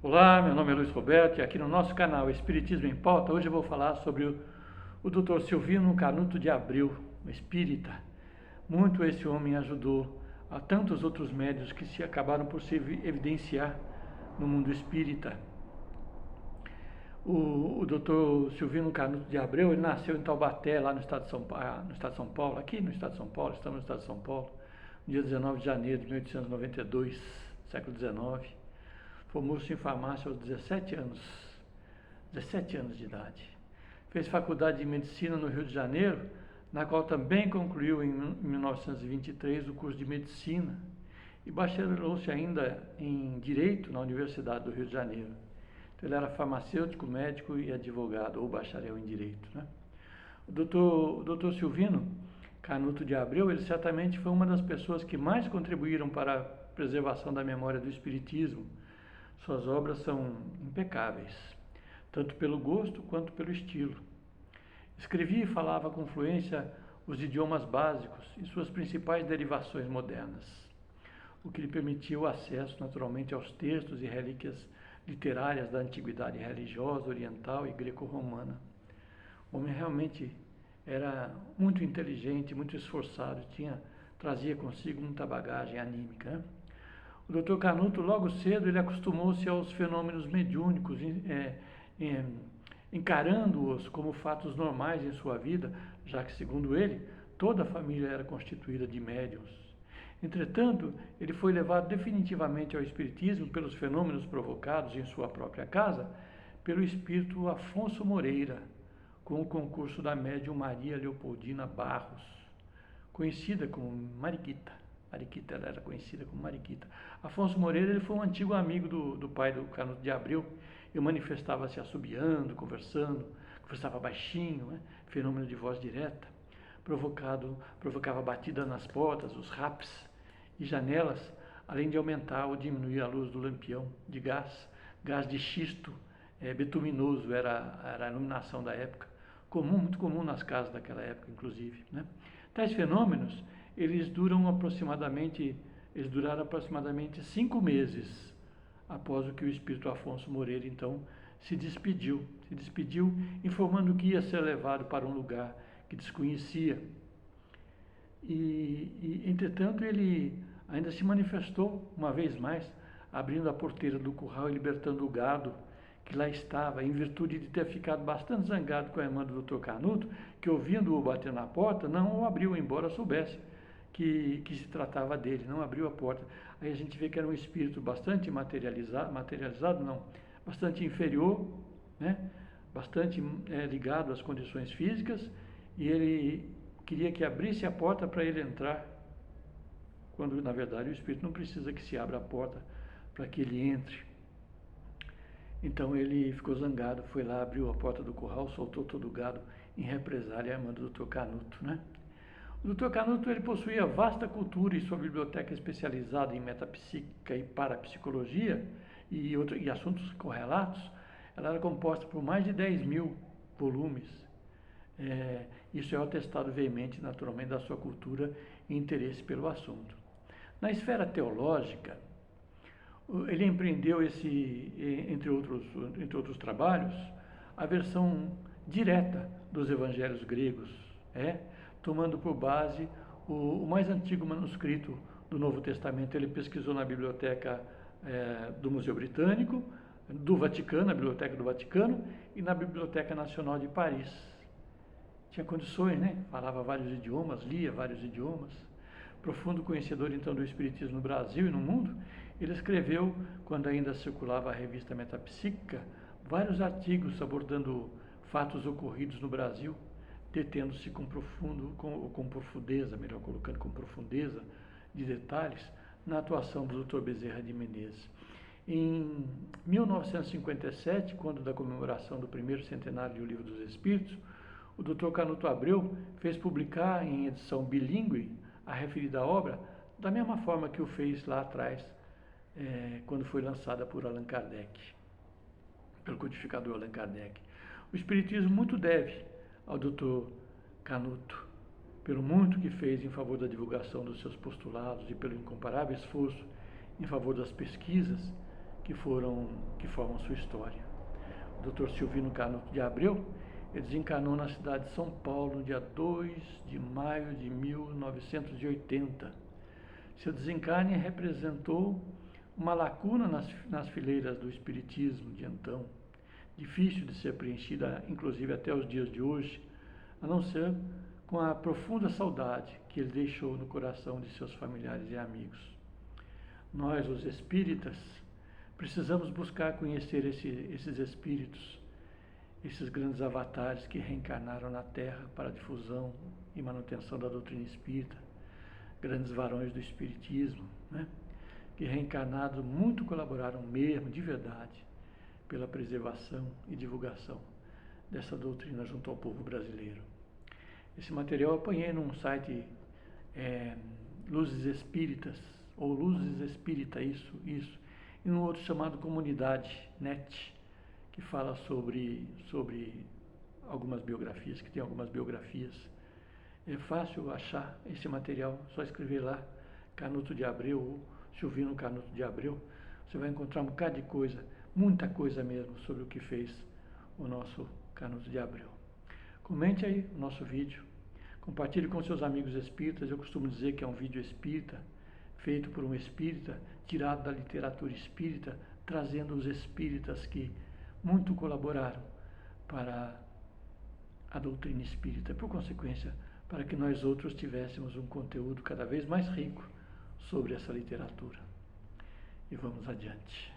Olá, meu nome é Luiz Roberto e aqui no nosso canal Espiritismo em Pauta, hoje eu vou falar sobre o Dr. Silvino Canuto de Abreu, um espírita. Muito esse homem ajudou a tantos outros médios que se acabaram por se evidenciar no mundo espírita. O Dr. Silvino Canuto de Abreu, ele nasceu em Taubaté, lá no estado de São Paulo, aqui no estado de São Paulo, estamos no estado de São Paulo, no dia 19 de janeiro de 1892, século XIX. Formou-se em farmácia aos 17 anos de idade. Fez faculdade de medicina no Rio de Janeiro, na qual também concluiu em 1923 o curso de medicina e bacharelou-se ainda em Direito na Universidade do Rio de Janeiro. Então, ele era farmacêutico, médico e advogado, ou bacharel em Direito, né? O doutor Silvino Canuto de Abreu, ele certamente foi uma das pessoas que mais contribuíram para a preservação da memória do Espiritismo. Suas obras são impecáveis, tanto pelo gosto quanto pelo estilo. Escrevia e falava com fluência os idiomas básicos e suas principais derivações modernas, o que lhe permitia o acesso naturalmente aos textos e relíquias literárias da antiguidade religiosa, oriental e greco-romana. O homem realmente era muito inteligente, muito esforçado, trazia consigo muita bagagem anímica, né? O Dr. Canuto, logo cedo, ele acostumou-se aos fenômenos mediúnicos, encarando-os como fatos normais em sua vida, já que, segundo ele, toda a família era constituída de médiuns. Entretanto, ele foi levado definitivamente ao espiritismo pelos fenômenos provocados em sua própria casa pelo espírito Afonso Moreira, com o concurso da médium Maria Leopoldina Barros, conhecida como Mariquita. Mariquita, ela era conhecida como Mariquita. Afonso Moreira, ele foi um antigo amigo do pai do Canuto de Abreu e manifestava-se assobiando, conversava baixinho, né? Fenômeno de voz direta, provocava batida nas portas, os raps e janelas, além de aumentar ou diminuir a luz do lampião de gás de xisto betuminoso, era a iluminação da época, muito comum nas casas daquela época, inclusive, né? Tais fenômenos eles duraram aproximadamente 5 meses após o que o espírito Afonso Moreira então se despediu informando que ia ser levado para um lugar que desconhecia entretanto ele ainda se manifestou uma vez mais, abrindo a porteira do curral e libertando o gado que lá estava, em virtude de ter ficado bastante zangado com a irmã do Dr. Canuto, que ouvindo-o bater na porta, não o abriu, embora soubesse que se tratava dele, não abriu a porta. Aí a gente vê que era um espírito bastante materializado não, bastante inferior, né? Bastante ligado às condições físicas, e ele queria que abrisse a porta para ele entrar, quando na verdade o espírito não precisa que se abra a porta para que ele entre. Então ele ficou zangado, foi lá, abriu a porta do curral, soltou todo o gado em represália à irmã do Dr. Canuto, né? O Dr. Canuto ele possuía vasta cultura e sua biblioteca especializada em metapsíquica e parapsicologia e assuntos correlatos, ela era composta por mais de 10.000 volumes. Isso é um atestado veemente, naturalmente, da sua cultura e interesse pelo assunto. Na esfera teológica, ele empreendeu entre outros trabalhos, a versão direta dos evangelhos gregos, tomando por base o mais antigo manuscrito do Novo Testamento. Ele pesquisou na biblioteca do Museu Britânico, do Vaticano, na Biblioteca do Vaticano e na Biblioteca Nacional de Paris. Tinha condições, né? Falava vários idiomas, lia vários idiomas. Profundo conhecedor, então, do Espiritismo no Brasil e no mundo, ele escreveu, quando ainda circulava a revista Metapsíquica, vários artigos abordando fatos ocorridos no Brasil, detendo-se com profundeza, melhor colocando, com profundeza de detalhes, na atuação do Dr. Bezerra de Menezes. Em 1957, quando da comemoração do primeiro centenário do Livro dos Espíritos, o Dr. Canuto Abreu fez publicar em edição bilíngue a referida obra, da mesma forma que o fez lá atrás, quando foi lançada por Allan Kardec, pelo codificador Allan Kardec. O Espiritismo muito deve ao Dr. Canuto, pelo muito que fez em favor da divulgação dos seus postulados e pelo incomparável esforço em favor das pesquisas que formam sua história. O Dr. Silvino Canuto de Abreu, ele desencarnou na cidade de São Paulo no dia 2 de maio de 1980. Seu desencarne representou uma lacuna nas fileiras do espiritismo de então, difícil de ser preenchida, inclusive até os dias de hoje, a não ser com a profunda saudade que ele deixou no coração de seus familiares e amigos. Nós, os espíritas, precisamos buscar conhecer esses espíritos, esses grandes avatares que reencarnaram na Terra para a difusão e manutenção da doutrina espírita, grandes varões do espiritismo, né? Que reencarnados muito colaboraram mesmo, de verdade, pela preservação e divulgação dessa doutrina junto ao povo brasileiro. Esse material eu apanhei num site Luzes Espíritas, ou Luzes Espírita, isso, e num outro chamado Comunidade Net, que fala sobre algumas biografias, que tem algumas biografias. É fácil achar esse material, só escrever lá, Canuto de Abreu, ou Silvino Canuto de Abreu, você vai encontrar um bocado de coisa, muita coisa mesmo, sobre o que fez o nosso Canuto de Abreu. Comente aí o nosso vídeo, compartilhe com seus amigos espíritas. Eu costumo dizer que é um vídeo espírita, feito por um espírita, tirado da literatura espírita, trazendo os espíritas que muito colaboraram para a doutrina espírita, por consequência, para que nós outros tivéssemos um conteúdo cada vez mais rico sobre essa literatura. E vamos adiante.